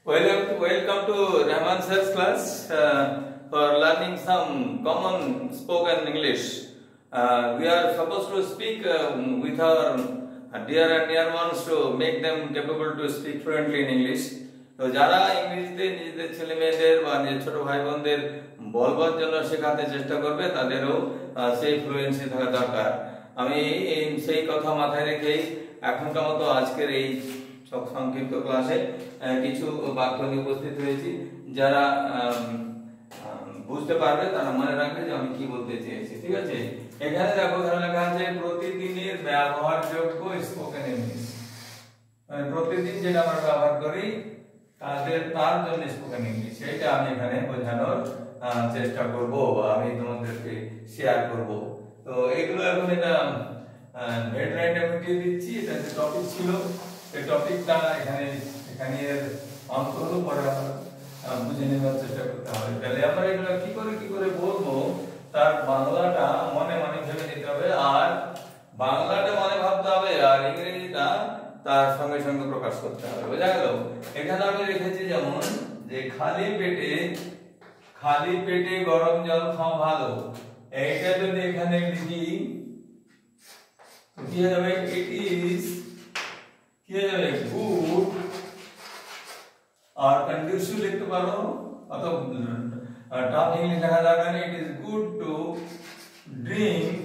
Welcome to Rahman sir's class for learning some common spoken English. We are supposed to speak with our dear and near ones to make them capable to speak fluently in English. তো যারা ইংরেজিতে নিজেদের ছেলে মেয়েদের বা নিজের ছোট ভাই বোনদের বলবার জন্য শেখাতে চেষ্টা করবে তাদেরও সেই ফ্লুয়েন্সি থাকা দরকার। আমি সেই কথা মাথায় রেখেই এখনকার মতো আজকের এই সংক্ষিপ্ত ক্লাসে কিছু বাক্য নিয়ে উপস্থিত হয়েছি। যারা বুঝতে পারবে তারা মনে রাখবে যে আমি কি বলতে চেয়েছি। ঠিক আছে, এখানে দেখো এখানে লেখা আছে প্রতিদিনের ব্যবহারযোগ্য স্পোকেন ইংলিশ, মানে প্রতিদিন যেটা আমরা ব্যবহার করি তার জন্য স্পোকেন ইংলিশ, এটা আমি এখানে বোঝানোর চেষ্টা করব বা আমি তোমাদেরকে শেয়ার করব। তো এগুলো এখন এটা হেডলাইন আমি দিয়ে দিচ্ছি। এটা যে টপিক ছিল এই টপিকটা এখানে অন্ত হলো, পরে আমরা বুঝে নেওয়ার চেষ্টা করতে হবে। তাহলে আমরা এগুলো কি করে বলবো তার বাংলাটা মনে ভেবে নিতে হবে, আর বাংলাটা মনে ভাবতে হবে, আর ইংরেজিটা তার সঙ্গে সঙ্গে প্রকাশ করতে হবে। বোঝা গেল? এখানে আমি রেখেছি যেমন যে খালি পেটে গরম জল খাওয়া ভালো, এইটা যদি এখানে লিখি কি হবে? ইট ইজ কি হবে? গুড আর কন্ডিশন লিখতে পারো, অথবা টপ ইংলিশ লেখা যাবে না। It is good to drink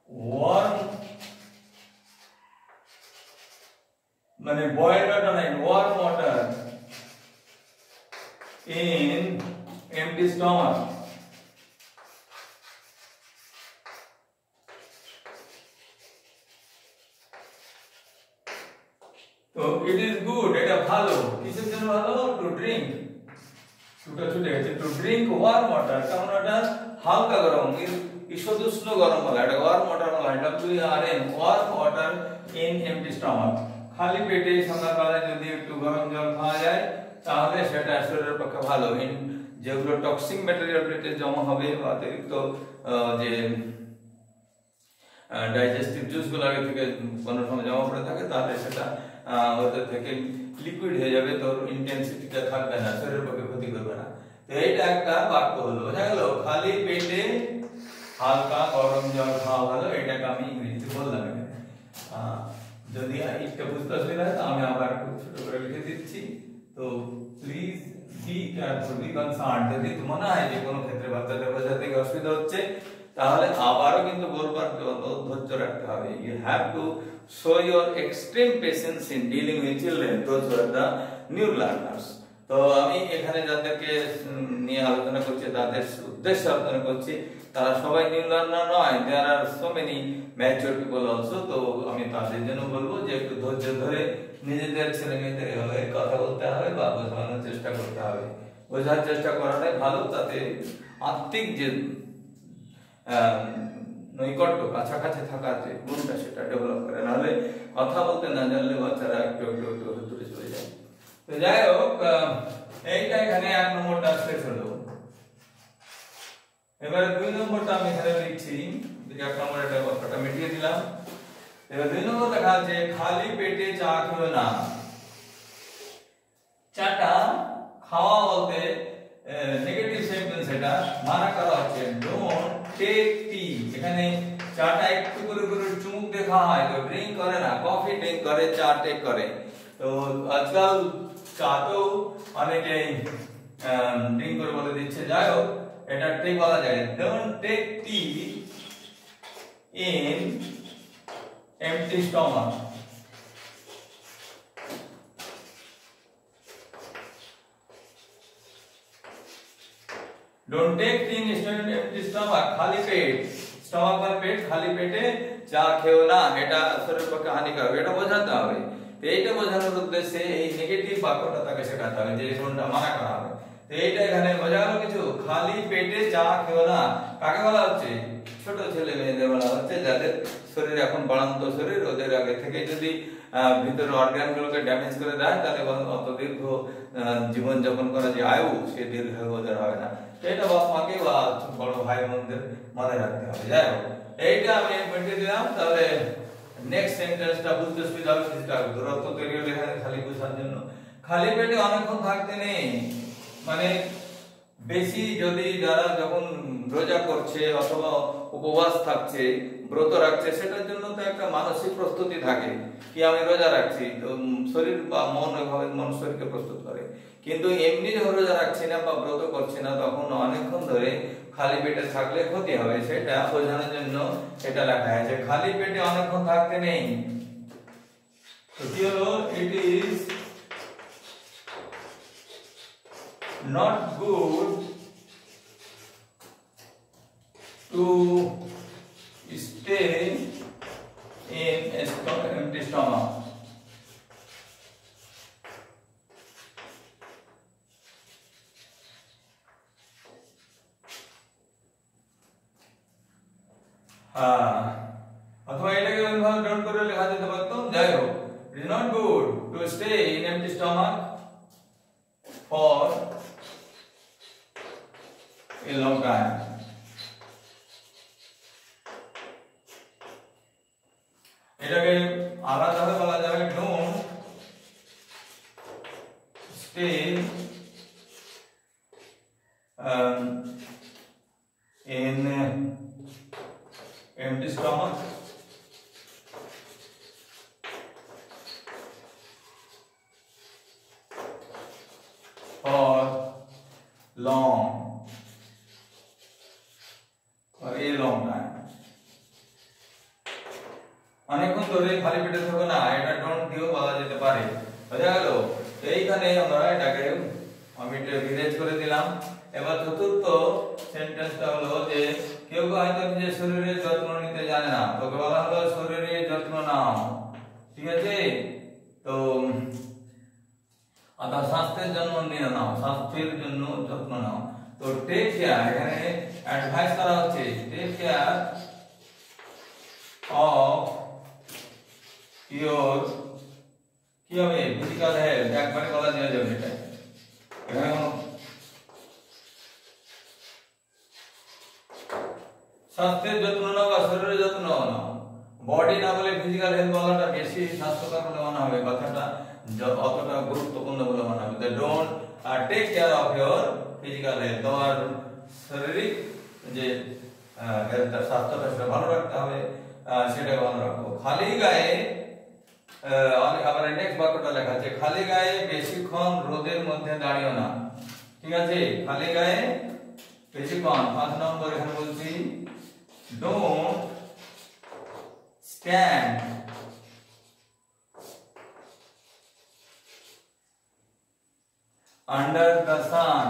warm, মানে বয়েলড ওয়াটার নাই, warm water in empty stomach. তো ইট ইজ গুড, এটা ভালো, কিসের জন্য ভালো? To drink, to drink warm water, কারণ এটা হালকা গরম, ঈষদুষ্ণ গরম বলা, এটা ওয়ার্ম ওয়াটার বলা, WRM warm water in empty stomach. খালি পেটে সন্ধ্যাবেলায় যদি একটু গরম জল খাওয়া যায় তাহলে সেটা শরীরের পক্ষে ভালো। যেগুলো টক্সিক ম্যাটেরিয়াল পেটে জমা হবে বা অতিরিক্ত যে ডাইজেস্টিভ জুসগুলো আগে থেকে কোনো সময় জমা পড়ে থাকে তাহলে সেটা ওদের থেকে লিকুইড হয়ে যাবে, তোর ইন্টেন্সিটিটা থাকবে না, শরীরের পক্ষে ক্ষতি করবে না। তো এইটা একটা বাক্য হলো, বোঝা গেল? খালি পেটে হালকা গরম জল খাওয়া ভালো, এটাকে আমি ইংরেজিতে বললাম। এখানে যদি এটা বুঝতে অসুবিধা হয় তো আমি আবার খুব ছোট করে লিখে দিচ্ছি। তো please be careful, B concern. যদি মনে হয় যে কোনো ক্ষেত্রে বাচ্চাদের বোঝাতে অসুবিধা হচ্ছে তাহলে আবারও কিন্তু বলবার ধৈর্য রাখতে হবে। You have to show your extreme patience in dealing with children, those who are the new learners. তো আমি এখানে যাদেরকে নিয়ে আলোচনা করছি তাদের উদ্দেশ্যে আলোচনা করছি, তারা সবাই নিউ লার্নার নয়, there are so many mature people also. তো আমি তাদের জন্য বলবো যে একটু ধৈর্য ধরে নিজেদের ছেলে মেয়েদের এভাবে কথা বলতে হবে বা বোঝানোর চেষ্টা করতে হবে। বোঝার চেষ্টা করাটাই ভালো, তাতে আত্মিক যে নৈকট্য, কাছাকাছি থাকার যে গুণটা সেটা ডেভেলপ করে, নাহলে কথা বলতে না জানলে বাচ্চারা একটু দূরে চলে যায়। তো যাই হোক, এইটা এখানে 1 নম্বরটা শেষ হলো। এবারে 2 নম্বরটা আমি এখানে লিখছি, 1 নম্বরের ব্যাপারটা মিটিয়ে দিলাম। এবার 2 নম্বর লেখা আছে খালি পেটে চা খেও না। চাটা খাওয়া বলতে নেগেটিভ সেন্টেন্স, এটা মানা করা হচ্ছে। ডোন্ট টেক টি, এখানে চাটা একটু করে চুমুক দিয়ে খাওয়া হয়, তো ড্রিঙ্ক করে না, কফি ড্রিঙ্ক করে, চা টেক করে। তো আজকাল চা তো অনেকেই ড্রিঙ্ক করে বলে দিচ্ছে, যাই হোক এটা ঠিক বলা যায়। Don't take tea in empty stomach. Don't take tea in empty stomach, খালি পেট, স্টমাক মানে পেট, খালি পেটে চা খেও না, এটা শরীরের পক্ষে হানিকারক, এটা বোঝাতে হবে। তো এইটা বোঝানোর উদ্দেশ্যে এই নেগেটিভ বাক্যটা তাকে শেখাতে হবে, যে কোনটা মানা করা হবে। তো এইটা এখানে বোঝা গেল কিছু। খালি পেটে চা খেও না কাকে বলা হচ্ছে? ছোট ছেলে মেয়েদের বলা হচ্ছে, যাদের শরীর এখন বাড়ন্ত শরীর, ওদের আগে থেকে যদি ভিতরের অর্গানগুলোকে ড্যামেজ করে দেয় তাহলে অত দীর্ঘ জীবন যাপন করা যে আয়ু, সে দীর্ঘ ওদের হবে না। এটা বাপ মাকে বা বড় ভাই বোনদের মনে রাখতে হবে। যাই হোক, এইটা আমি মিটিয়ে দিলাম। তাহলে নেক্সট সেন্টেন্সটা বুঝতে সুবিধা হবে সেটা দূরত্ব তৈরি হলে এখানে খালি বোঝার জন্য খালি পেটে অনেকক্ষণ থাকতে নেই মানে বেশি যদি যারা যখন রোজা করছে অথবা উপবাস থাকছে ব্রত রাখছে সেটার জন্য তো একটা মানসিক প্রস্তুতি থাকে কি আমি রোজা রাখছি তো শরীর বা মন ওইভাবে মন শরীরকে প্রস্তুত করে কিন্তু এমনি যখন রোজা রাখছি না বা ব্রত করছি না তখন অনেকক্ষণ ধরে খালি পেটে থাকলে ক্ষতি হবে সেটা বোঝানোর জন্য এটা লেখা আছে খালি পেটে অনেকক্ষণ থাকতে নেই তো কি হলো it is not good to stay in empty stomach অথবা এটাকে ওইভাবে ডাউন করে লেখা যেতে পারতো যাই হোক it is not good to stay in empty stomach for a long time এটাকে আলাদাভাবে বলা যাবে don't stay in empty stomach for long for a long time অনেকক্ষণ ধরে খালি পেটে থাকো না এটা ডোন্ট দিও বলা যেতে পারে বোঝা গেল এইখানে আমরা এটাকে আমি এটা বিরেজ করে দিলাম এবার চতুর্থ সেন্টেন্সটা হলো যে কেউ হয়তো নিজের শরীরের যত্ন নিতে জানে না তোকে বলা হলো শরীরের যত্ন নাও ঠিক আছে তো অর্থাৎ স্বাস্থ্যের জন্য নিয়ে নাও স্বাস্থ্যের জন্য যত্ন নাও তো টেক কেয়ার এখানে অ্যাডভাইস করা হচ্ছে টেক কেয়ার অফ ইওর কি হবে ফিজিক্যাল হেলথ একবারে বলা যাবে এটা এখানে স্বাস্থ্যের যত্ন নাও বা শরীরের যত্ন নাও বডি না বলে ফিজিক্যাল হেলথ বলাটা বেশি স্বাস্থ্যকর বলে মনে হবে কথাটা অতটা গুরুত্বপূর্ণ বলে মনে হবে don't take care of your physical health তোমার শারীরিক যে হেলথ স্বাস্থ্যটা সেটা ভালো রাখতে হবে সেটা ভালো রাখো খালি গায়ে আবার নেক্সট বাক্যটা লেখা আছে খালি গায়ে বেশিক্ষণ রোদের মধ্যে দাঁড়িও না ঠিক আছে খালি গায়ে বেশিক্ষণ 5 নম্বর এখানে বলছি don't stand under the sun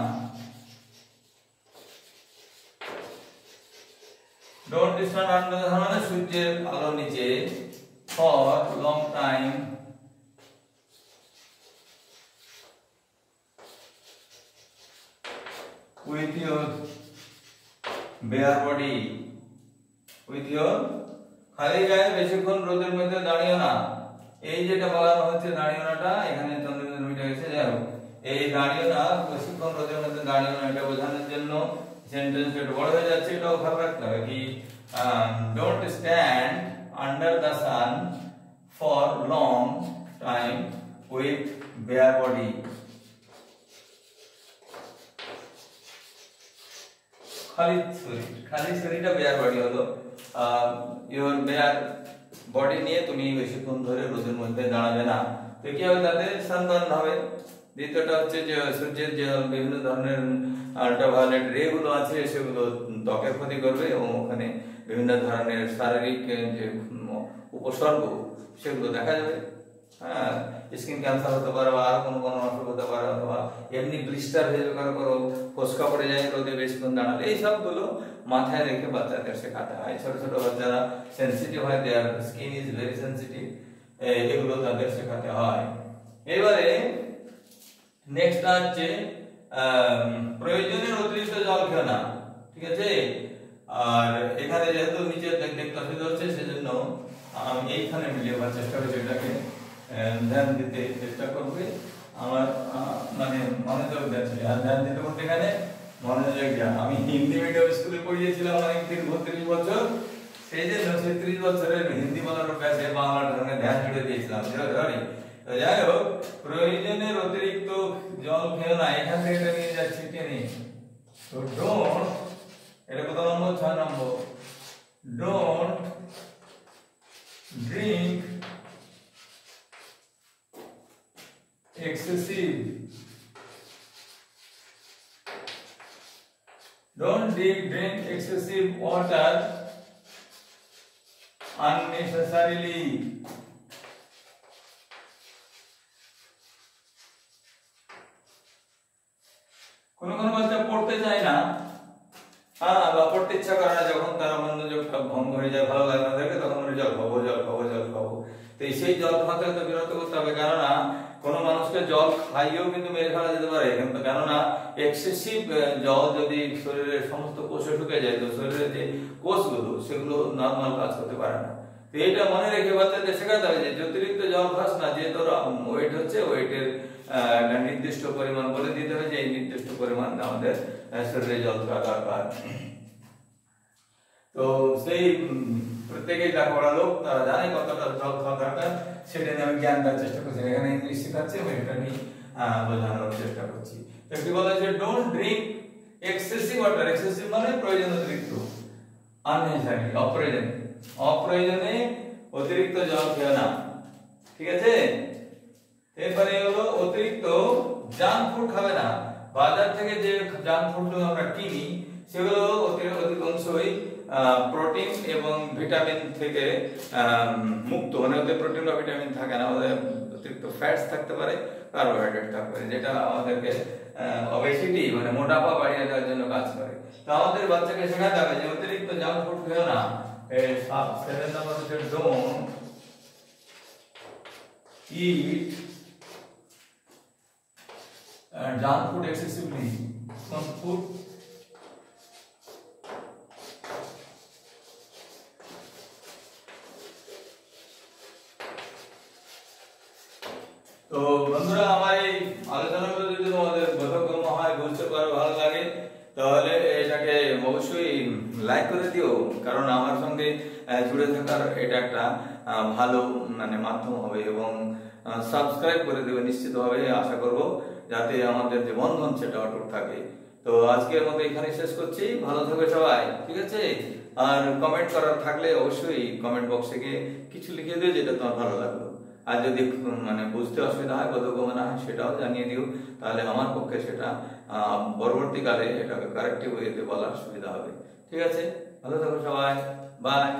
don't stand under the sun মানে সূর্যের আলোর নিচে for long time with your bare body with your খালি গায়ে বেশিক্ষণ রোদের মধ্যে দাঁড়িও না এই যেটা বলা হচ্ছে দাঁড়িও নাটা এখানে চন্দ্রবিন্দু মিটে গেছে যাই হোক এই দাঁড়িও না বেশিক্ষণ রোদের মধ্যে দাঁড়িও না এটা বোঝানোর জন্য সেন্টেন্সটা একটু বড় হয়ে যাচ্ছে এটাও খেয়াল রাখতে হবে কি don't stand under the sun for long time with bare body খালি শরীরটা bare body হলো your bare body নিয়ে তুমি বেশিক্ষণ ধরে রোদের মধ্যে দাঁড়াবে না তো কি হবে তাতে সানবার্ন হবে দ্বিতীয়টা হচ্ছে যে সূর্যের যে বিভিন্ন ধরনের আল্ট্রাভায়োলেট রে গুলো আছে সেগুলো ত্বকের ক্ষতি করবে এবং ওখানে বিভিন্ন ধরনের শারীরিক যে উপসর্গ সেগুলো দেখা যাবে হ্যাঁ স্কিন ক্যান্সার হতে পারে বা আর কোনো অসুখ হতে পারে অথবা এমনি ব্লিস্টার হয়ে যাওয়ার পরও ফোসকা পড়ে যায় রোদে বেশিক্ষণ দাঁড়ালে এই সবগুলো মাথায় রেখে বাচ্চাদের শেখাতে হয় ছোট ছোট বাচ্চারা সেনসিটিভ হয় their skin is very sensitive এগুলো তাদের শেখাতে হয় এবারে নেক্সট হচ্ছে প্রয়োজনের অতিরিক্ত জল খেও না ঠিক আছে আর এখানে যেহেতু নিচে দেখতে অসুবিধা হচ্ছে সেজন্য আমি এইখানে মিলিয়ে দেওয়ার চেষ্টা করছি এটাকে ধ্যান দিতে চেষ্টা করবে আমার মানে মনোযোগ দিচ্ছে আর ধ্যান দিতে বলতে এখানে মনোযোগ দেওয়া আমি হিন্দি মিডিয়াম স্কুলে পড়িয়েছিলাম অনেক দিন 32 বছর সেই জন্য ৩৬ বছরের হিন্দি বলার অভ্যাসে বাংলার সঙ্গে ধ্যান জুড়ে দিয়েছিলাম। তো যাই হোক, প্রয়োজনের অতিরিক্ত জল খেও না। এখান থেকে এটা নিয়ে যাচ্ছি টেনে। তো ডোন্ট, এটা কত নম্বর? ৬ নম্বর। Don't drink excessive, don't drink excessive water unnecessarily. কোন কোন বাচ্চা পড়তে চায় না, বা পড়তে ইচ্ছা করে না, যখন তারা মনোযোগটা ভঙ্গ হয়ে যায়, ভালো লাগে না দেখে, তখন বলে জল খাবো জল খাবো জল খাবো। তো সেই জল খাওয়াতে তো বিরত করতে হবে, কেননা কোন মানুষকে জল খাইয়েও কিন্তু মেরে ফেলা যেতে পারে। কিন্তু কেননা এক্সেসিভ জল যদি শরীরের সমস্ত কোষে ঢুকে যায়, তো শরীরের যে কোষগুলো সেগুলো নর্মাল কাজ করতে পারে না। তো এটা মনে রেখে বাচ্চাদের শেখাতে হবে যে অতিরিক্ত জল খাস না, যে তোর ওয়েট হচ্ছে, ওয়েটের একটা নির্দিষ্ট পরিমাণ বলে দিতে হবে, যে এই নির্দিষ্ট পরিমাণ আমাদের শরীরে জল খাওয়া দরকার। তো সেই প্রত্যেকেই লেখাপড়া লোক, তারা জানে কতটা জল খাওয়া দরকার, সেটা নিয়ে আমি জ্ঞান দেওয়ার চেষ্টা করছি। এখানে ইংলিশ শেখাচ্ছি, আমি এটা নিয়ে বোঝানোর চেষ্টা করছি। একটি বলা হচ্ছে don't drink excessive water. Excessive মানে প্রয়োজন অতিরিক্ত, আননেসেসারি অপ্রয়োজনে, অপ্রয়োজনে অতিরিক্ত জল খেও না, ঠিক আছে। এরপরে হলো অতিরিক্ত জাঙ্ক ফুড খাবে না। বাজার থেকে যে জাঙ্ক ফুডগুলো আমরা কিনি সেগুলো অধিকাংশই প্রোটিন এবং ভিটামিন থেকে মুক্ত, মানে ওতে প্রোটিন বা ভিটামিন থাকে না, ওদের অতিরিক্ত ফ্যাটস থাকতে পারে, কার্বোহাইড্রেট থাকতে পারে, যেটা আমাদেরকে ওবেসিটি মানে মোটাপা বাড়িয়ে দেওয়ার জন্য কাজ করে। তো আমাদের বাচ্চাকে শেখাতে হবে যে অতিরিক্ত জাঙ্ক ফুড খেও না। 7 নম্বর হচ্ছে don't it junk food excessively. Some food তো বন্ধুরা, আমার এই আলোচনাগুলো যদি তোমাদের বোধগম্য হয়, বুঝতে পারো, ভালো লাগে, তাহলে এটাকে অবশ্যই লাইক করে দিও, কারণ আমার সঙ্গে জুড়ে থাকার এটা একটা ভালো মানে মাধ্যম হবে। এবং সাবস্ক্রাইব করে দেবে নিশ্চিতভাবে, আশা করব, যাতে আমাদের যে বন্ধন সেটা অটুট থাকে। তো আজকের মতো এখানে শেষ করছি। ভালো থাকবে সবাই, ঠিক আছে। আর কমেন্ট করার থাকলে অবশ্যই কমেন্ট বক্সে গিয়ে কিছু লিখে দিও যেটা তোমার ভালো লাগলো। আর যদি মানে বুঝতে অসুবিধা হয়, বোধগম্য না হয়, সেটাও জানিয়ে দিও, তাহলে আমার পক্ষে সেটা পরবর্তীকালে এটাকে কারেক্টিভ ওয়েতে বলার সুবিধা হবে, ঠিক আছে। ভালো থাকো সবাই, বাই।